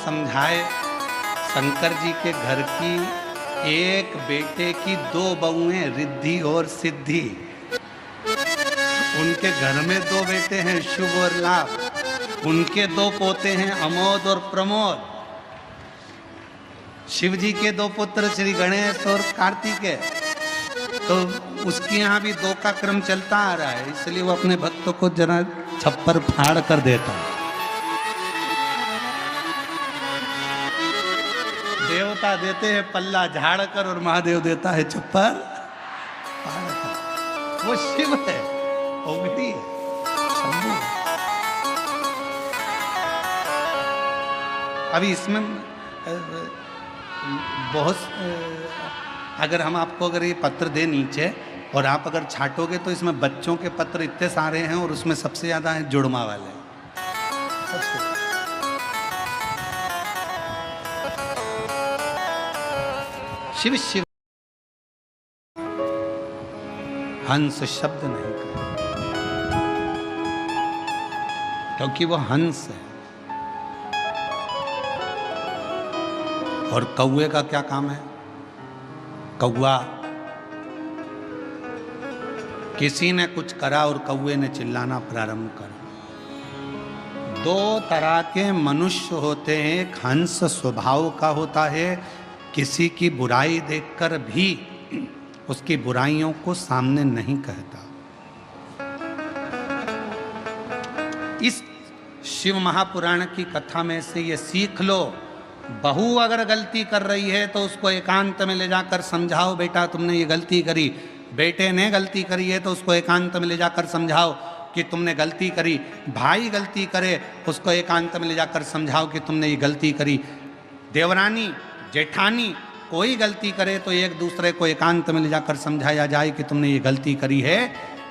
समझाए, शंकर जी के घर की एक बेटे की 2 बहुएं रिद्धि और सिद्धि। उनके घर में 2 बेटे हैं शुभ और लाभ, उनके 2 पोते हैं अमोद और प्रमोद। शिव जी के 2 पुत्र श्री गणेश और कार्तिकेय, तो उसके यहाँ भी 2 का क्रम चलता आ रहा है, इसलिए वो अपने भक्तों को जरा छप्पर फाड़ कर देता है। देवता देते हैं पल्ला झाड़ कर और महादेव देता है छप्पर फाड़ कर। वो शिव है, ओगड़ी है, शंभू है। अभी इसमें बहुत, अगर हम आपको अगर ये पत्र दे नीचे और आप अगर छाटोगे तो इसमें बच्चों के पत्र इतने सारे हैं और उसमें सबसे ज्यादा है जुड़मा वाले। शिव शिव हंस शब्द नहीं कर, क्योंकि वो हंस है। और कौवे का क्या काम है? कौवा, किसी ने कुछ करा और कौवे ने चिल्लाना प्रारंभ करा। 2 तरह के मनुष्य होते हैं, एक हंस स्वभाव का होता है, किसी की बुराई देखकर भी उसकी बुराइयों को सामने नहीं कहता। इस शिव महापुराण की कथा में से ये सीख लो, बहू अगर गलती कर रही है तो उसको एकांत में ले जाकर समझाओ, बेटा तुमने ये गलती करी। बेटे ने गलती करी है तो उसको एकांत में ले जाकर समझाओ कि तुमने गलती करी। भाई गलती करे उसको एकांत में ले जाकर समझाओ कि तुमने ये गलती करी। देवरानी जेठानी कोई गलती करे तो एक दूसरे को एकांत में ले जाकर समझाया जाए कि तुमने ये गलती करी है।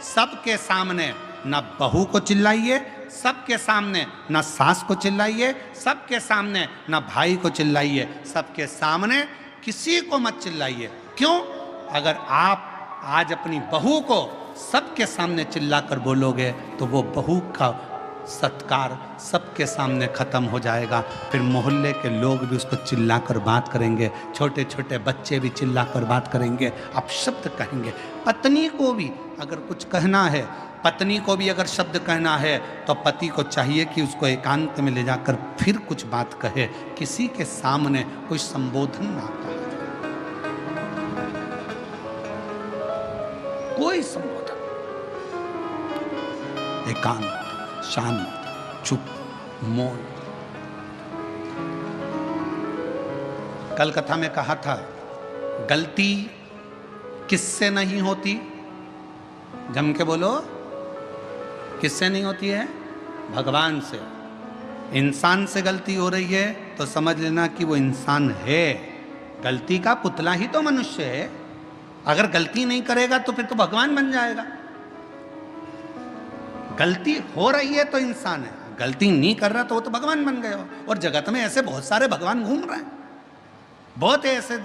सबके सामने न बहू को चिल्लाइए, सबके सामने न सास को चिल्लाइए, सबके सामने न भाई को चिल्लाइए, सबके सामने किसी को मत चिल्लाइए। क्यों? अगर आप आज अपनी बहू को सबके सामने चिल्लाकर बोलोगे तो वो बहू का सत्कार सबके सामने खत्म हो जाएगा। फिर मोहल्ले के लोग भी उसको चिल्लाकर बात करेंगे, छोटे छोटे बच्चे भी चिल्लाकर बात करेंगे, अपशब्द कहेंगे। पत्नी को भी अगर कुछ कहना है, पत्नी को भी अगर शब्द कहना है तो पति को चाहिए कि उसको एकांत में ले जाकर फिर कुछ बात कहे, किसी के सामने कोई संबोधन ना कहे, कोई संबोधन, एकांत, शांत, चुप, मौन। कल कथा में कहा था, गलती किससे नहीं होती? जम के बोलो, किससे नहीं होती है? भगवान से। इंसान से गलती हो रही है तो समझ लेना कि वो इंसान है। गलती का पुतला ही तो मनुष्य है। अगर गलती नहीं करेगा तो फिर तो भगवान बन जाएगा। गलती हो रही है तो इंसान है, गलती नहीं कर रहा तो वो तो भगवान बन गया। और जगत में ऐसे बहुत सारे भगवान घूम रहे हैं, बहुत ऐसे।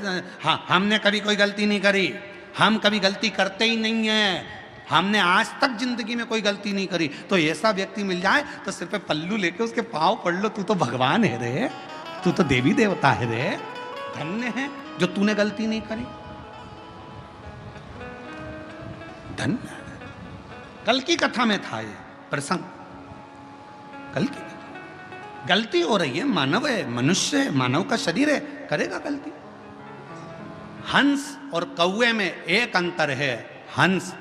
हाँ, हमने कभी कोई गलती नहीं करी, हम कभी गलती करते ही नहीं है, हमने आज तक जिंदगी में कोई गलती नहीं करी। तो ऐसा व्यक्ति मिल जाए तो सिर पे पल्लू लेके उसके पाँव पड़ लो, तू तो भगवान है रे, तू तो देवी देवता है रे, धन्य है जो तूने गलती नहीं करी, धन्य। कल की कथा में था ये प्रसंग। कल की गलती हो रही है, मानव है, मनुष्य है, मानव का शरीर है, करेगा गलती। हंस और कौवे में एक अंतर है, हंस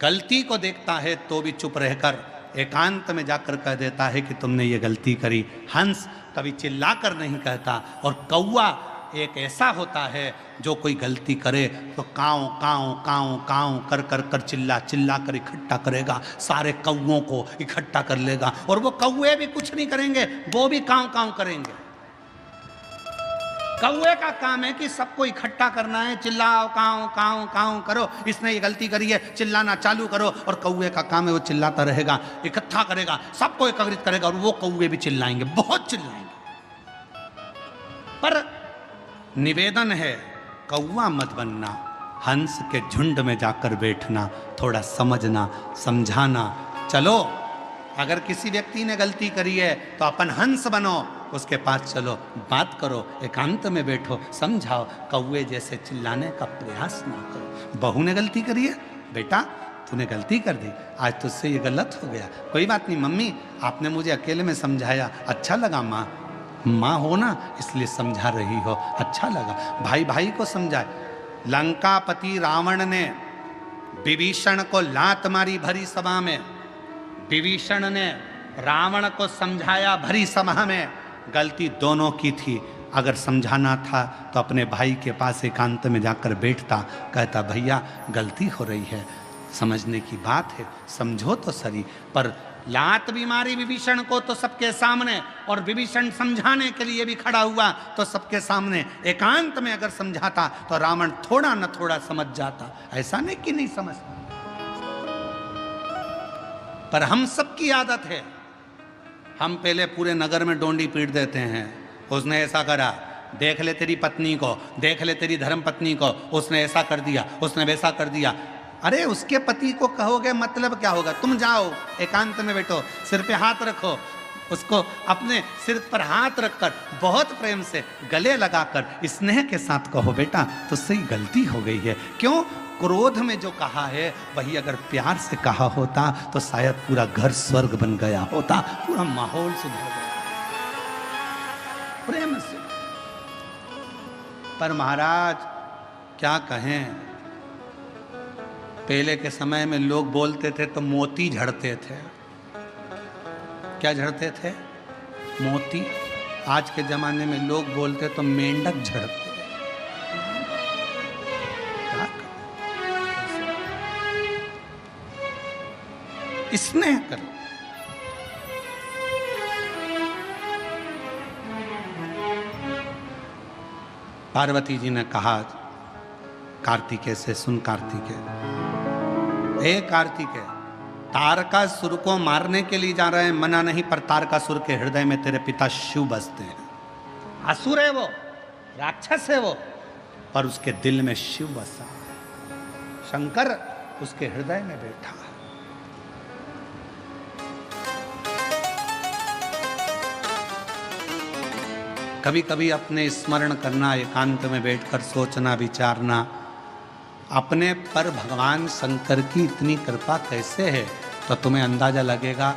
गलती को देखता है तो भी चुप रहकर एकांत में जाकर कह देता है कि तुमने ये गलती करी। हंस कभी चिल्लाकर नहीं कहता। और कौवा एक ऐसा होता है जो कोई गलती करे तो काँव काँव काँव काँव कर कर कर चिल्ला चिल्ला कर इकट्ठा करेगा, सारे कौवों को इकट्ठा कर लेगा। और वो कौवे भी कुछ नहीं करेंगे, वो भी काँव काँव करेंगे। कौवे का काम है कि सबको इकट्ठा करना है, चिल्लाओ, काँव काँव काँव करो, इसने ये गलती करी है, चिल्लाना चालू करो। और कौवे का काम है वो चिल्लाता रहेगा, इकट्ठा करेगा, सबको एकत्रित करेगा। और वो कौवे भी चिल्लाएंगे, बहुत चिल्लाएंगे। पर निवेदन है, कौवा मत बनना, हंस के झुंड में जाकर बैठना, थोड़ा समझना, समझाना। चलो, अगर किसी व्यक्ति ने गलती करी है तो अपन हंस बनो, उसके पास चलो, बात करो, एकांत में बैठो, समझाओ, कौवे जैसे चिल्लाने का प्रयास ना करो। बहू ने गलती करी है, बेटा तूने गलती कर दी, आज तुझसे ये गलत हो गया, कोई बात नहीं मम्मी, आपने मुझे अकेले में समझाया, अच्छा लगा माँ, माँ हो ना इसलिए समझा रही हो, अच्छा लगा। भाई भाई को समझाए। लंकापति रावण ने विभीषण को लात मारी भरी सभा में, विभीषण ने रावण को समझाया भरी सभा में, गलती दोनों की थी। अगर समझाना था तो अपने भाई के पास एकांत में जाकर बैठता, कहता भैया गलती हो रही है, समझने की बात है, समझो तो सही। पर लात भी मारी विभीषण को तो सबके सामने, और विभीषण समझाने के लिए भी खड़ा हुआ तो सबके सामने। एकांत में अगर समझाता तो रावण थोड़ा न थोड़ा समझ जाता, ऐसा नहीं कि नहीं समझता। पर हम सबकी आदत है, हम पहले पूरे नगर में डोंडी पीट देते हैं, उसने ऐसा करा, देख ले तेरी पत्नी को, देख ले तेरी धर्म पत्नी को, उसने ऐसा कर दिया, उसने वैसा कर दिया। अरे उसके पति को कहोगे मतलब क्या होगा? तुम जाओ एकांत में बैठो, सिर पे हाथ रखो, उसको अपने सिर पर हाथ रखकर बहुत प्रेम से गले लगाकर स्नेह के साथ कहो बेटा तुझसे ही गलती हो गई है। क्यों? क्रोध में जो कहा है वही अगर प्यार से कहा होता तो शायद पूरा घर स्वर्ग बन गया होता, पूरा माहौल सुधर गया प्रेम से। पर महाराज क्या कहें, पहले के समय में लोग बोलते थे तो मोती झड़ते थे। क्या झड़ते थे? मोती। आज के जमाने में लोग बोलते तो मेंढक झड़ते। स्नेह करो। पार्वती जी ने कहा कार्तिकेय से, सुन कार्तिकेय, हे कार्तिकेय, तारकासुर को मारने के लिए जा रहे हैं, मना नहीं, पर तारकासुर के हृदय में तेरे पिता शिव बसते हैं। असुर है वो, राक्षस है वो, पर उसके दिल में शिव बसा, शंकर उसके हृदय में बैठा। कभी कभी अपने स्मरण करना, एकांत में बैठकर सोचना, विचारना, अपने पर भगवान शंकर की इतनी कृपा कैसे है, तो तुम्हें अंदाजा लगेगा।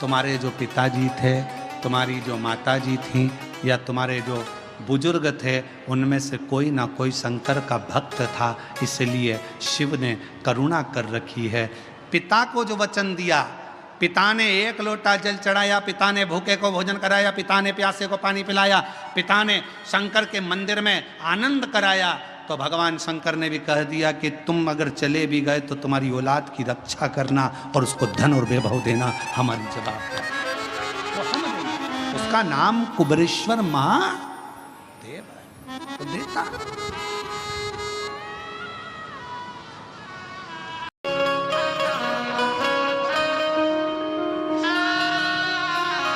तुम्हारे जो पिताजी थे, तुम्हारी जो माताजी थी, या तुम्हारे जो बुजुर्ग थे, उनमें से कोई ना कोई शंकर का भक्त था, इसलिए शिव ने करुणा कर रखी है। पिता को जो वचन दिया, पिता ने एक लोटा जल चढ़ाया, पिता ने भूखे को भोजन कराया, पिता ने प्यासे को पानी पिलाया, पिता ने शंकर के मंदिर में आनंद कराया, तो भगवान शंकर ने भी कह दिया कि तुम अगर चले भी गए तो तुम्हारी औलाद की रक्षा करना और उसको धन और वैभव देना हमारी जवाबदारी। तो हम देंगे। उसका नाम कुबेरेश्वर महादेव है, तो देता।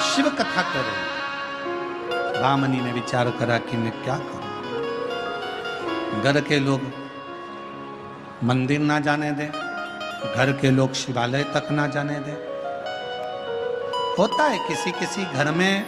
शिव कथा करें। वामनी ने विचार करा कि मैं क्या करूं, घर के लोग मंदिर ना जाने दें, घर के लोग शिवालय तक ना जाने दें। होता है किसी किसी घर में,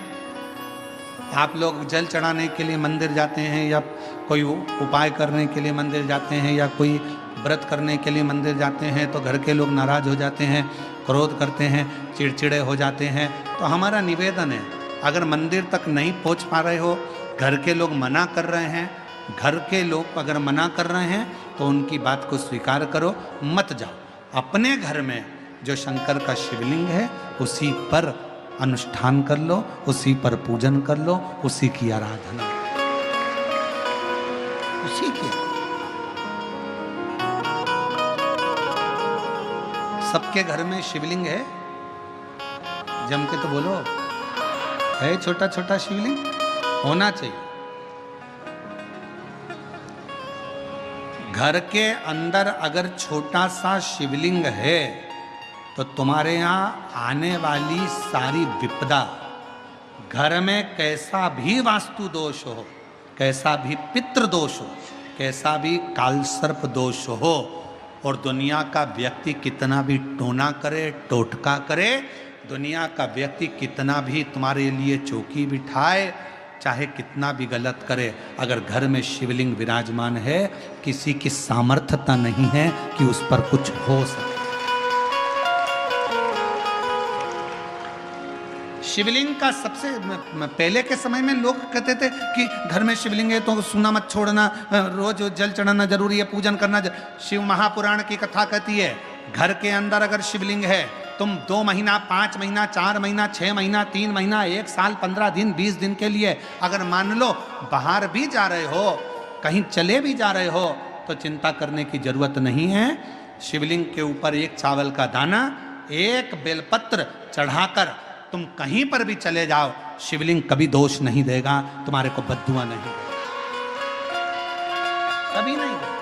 आप लोग जल चढ़ाने के लिए मंदिर जाते हैं, या कोई उपाय करने के लिए मंदिर जाते हैं, या कोई व्रत करने के लिए मंदिर जाते हैं, तो घर के लोग नाराज हो जाते हैं, क्रोध करते हैं, चिड़चिड़े हो जाते हैं। तो हमारा निवेदन है, अगर मंदिर तक नहीं पहुंच पा रहे हो, घर के लोग मना कर रहे हैं, घर के लोग अगर मना कर रहे हैं तो उनकी बात को स्वीकार करो, मत जाओ। अपने घर में जो शंकर का शिवलिंग है उसी पर अनुष्ठान कर लो, उसी पर पूजन कर लो, उसी की आराधना, उसी की। सबके घर में शिवलिंग है? जम के तो बोलो, है छोटा छोटा शिवलिंग? होना चाहिए। घर के अंदर अगर छोटा सा शिवलिंग है तो तुम्हारे यहाँ आने वाली सारी विपदा, घर में कैसा भी वास्तु दोष हो, कैसा भी पितृ दोष हो, कैसा भी कालसर्प दोष हो, और दुनिया का व्यक्ति कितना भी टोना करे, टोटका करे, दुनिया का व्यक्ति कितना भी तुम्हारे लिए चौकी बिठाए, चाहे कितना भी गलत करे, अगर घर में शिवलिंग विराजमान है, किसी की सामर्थ्यता नहीं है कि उस पर कुछ हो सके। शिवलिंग का सबसे पहले के समय में लोग कहते थे कि घर में शिवलिंग है तो सूना मत छोड़ना, रोज जल चढ़ाना जरूरी है, पूजन करना। शिव महापुराण की कथा कहती है, घर के अंदर अगर शिवलिंग है, तुम 2 महीना, 5 महीना, 4 महीना, 6 महीना, 3 महीना, 1 साल, 15 दिन, 20 दिन के लिए अगर मान लो बाहर भी जा रहे हो, कहीं चले भी जा रहे हो, तो चिंता करने की जरूरत नहीं है। शिवलिंग के ऊपर एक चावल का दाना, एक बेलपत्र चढ़ाकर तुम कहीं पर भी चले जाओ, शिवलिंग कभी दोष नहीं देगा, तुम्हारे को बद्दुआ नहीं देगा, कभी नहीं देगा।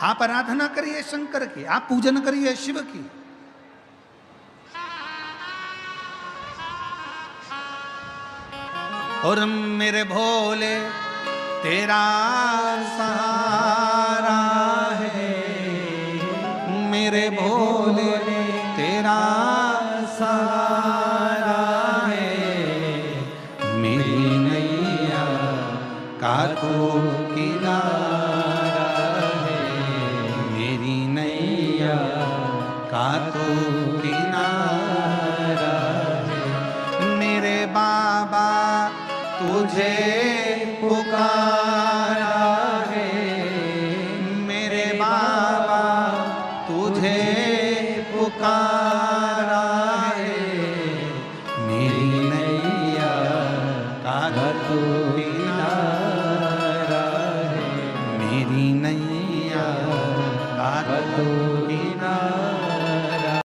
आप आराधना करिए शंकर की, आप पूजन करिए शिव की। और मेरे भोले तेरा सहारा है, मेरे भोले तेरा सहारा है, मेरी नैया का तो किनारा है, मेरी नैया का तो किनारा है। मेरे बाबा तुझे